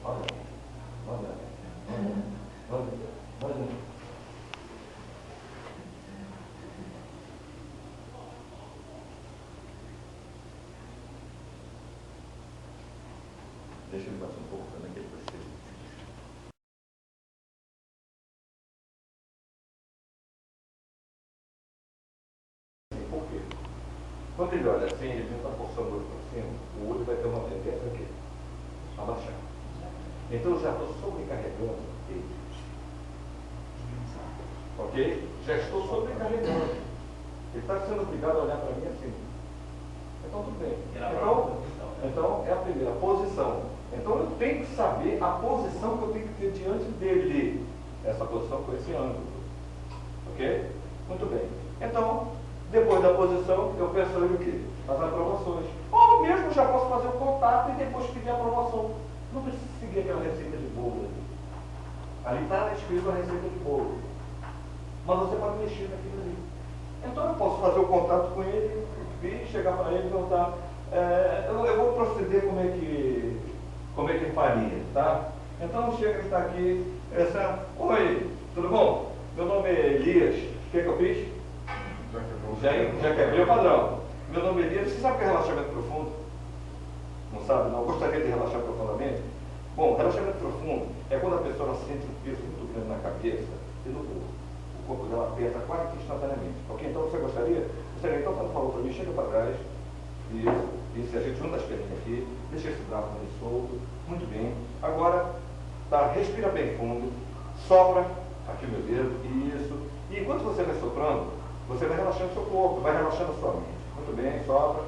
Olha, olha, olha, olha. Deixa ele bater um pouco também, que ele precisa. Por quê? Quando ele olha assim, ele está forçando o olho para cima, o olho vai ter uma tendência aqui, a baixar. Então eu já estou sobrecarregando ele. Ok? Já estou sobrecarregando. Ele está sendo obrigado a olhar para mim assim. Então tudo bem. Então é a primeira posição. Então eu tenho que saber a posição que eu tenho que ter diante dele. Essa posição com esse ângulo. Ok? Muito bem. Então, depois da posição, eu peço a ele o quê? As aprovações. Ou mesmo já posso fazer o contato e depois pedir a aprovação. Não preciso seguir aquela receita de bolo ali. Ali está escrito a receita de bolo. Mas você pode mexer naquilo ali. Então eu posso fazer o contato com ele e chegar para ele e perguntar, eu vou proceder como é que faria, tá? Então chega que está aqui, oi, tudo bom? Meu nome é Elias, o que eu fiz? Já quebrei o padrão. Meu nome é Elias, você sabe o que é relaxamento profundo? Não sabe? Não? Gostaria de relaxar profundamente? Bom, relaxamento profundo é quando a pessoa sente um peso muito grande na cabeça e no corpo. O corpo dela aperta quase que instantaneamente. Ok? Então você gostaria? Então quando falou para mim, chega para trás. Isso, a gente junta as perninhas aqui, deixa esse braço meio solto. Muito bem. Agora, tá, respira bem fundo, sopra aqui meu dedo, isso. E enquanto você vai soprando, você vai relaxando o seu corpo, vai relaxando a sua mente. Muito bem, sopra.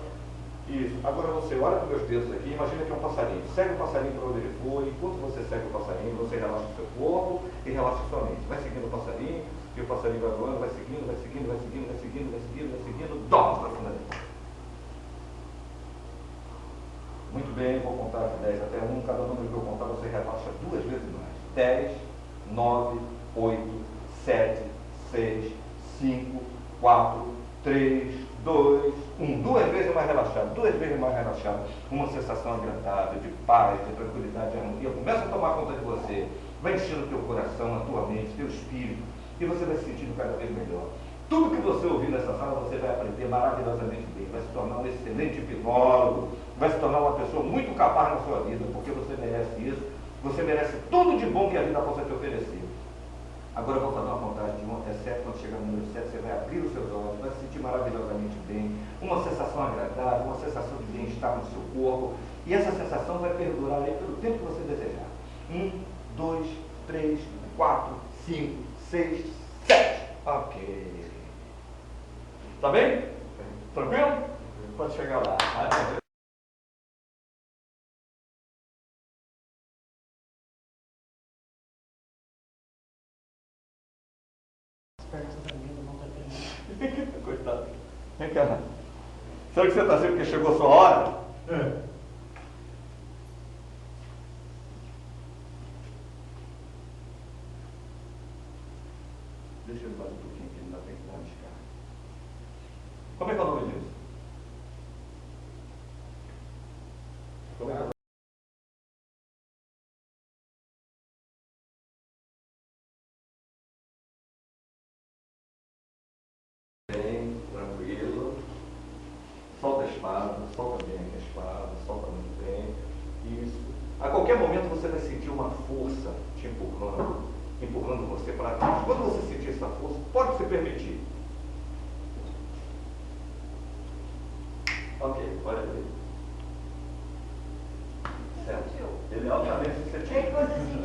Isso. Agora você olha para os meus dedos aqui, imagina que é um passarinho. Segue o passarinho para onde ele for. Enquanto você segue o passarinho, você relaxa o seu corpo e relaxa a sua mente. Vai seguindo o passarinho, e o passarinho vai voando, vai seguindo, vai seguindo, vai seguindo, vai seguindo, vai seguindo, vai seguindo, dorme profundamente. Muito bem, vou contar de 10 até 1. Cada número que eu contar, você relaxa 2 vezes mais. 10, 9, 8, 7, 6, 5, 4, 3, 2, 1. 2 vezes mais relaxado, 2 vezes mais relaxado. Uma sensação agradável, de paz, de tranquilidade, de harmonia. Começa a tomar conta de você. Vai enchendo o teu coração, a tua mente, teu espírito. E você vai se sentindo cada vez melhor. Tudo que você ouvir nessa sala, você vai aprender maravilhosamente bem. Vai se tornar um excelente hipnólogo. Vai se tornar uma pessoa muito capaz na sua vida, porque você merece isso. Você merece tudo de bom que a vida possa te oferecer. Agora eu vou fazer uma contagem de 1 até 7. Quando chegar no número 7, você vai abrir os seus olhos, vai se sentir maravilhosamente bem. Uma sensação agradável, uma sensação de bem-estar no seu corpo. E essa sensação vai perdurar aí pelo tempo que você desejar. 1, 2, 3, 4, 5, 6, 7. Ok. Tá bem? Tranquilo? Pode chegar lá. Coitado. Vem cá. Sabe que você está assim porque chegou a sua hora? Deixa ele mais um pouquinho que ele ainda tem que dar uma descarga. Como é que é o nome disso? Como é que é o nome? Bem, tranquilo. Solta a espada, solta bem aqui a espada, solta muito bem. Isso. A qualquer momento você vai sentir uma força te empurrando você para trás. Quando você sentir essa força, pode se permitir. Ok, olha ali. Certo. Ele é altamente suscetível.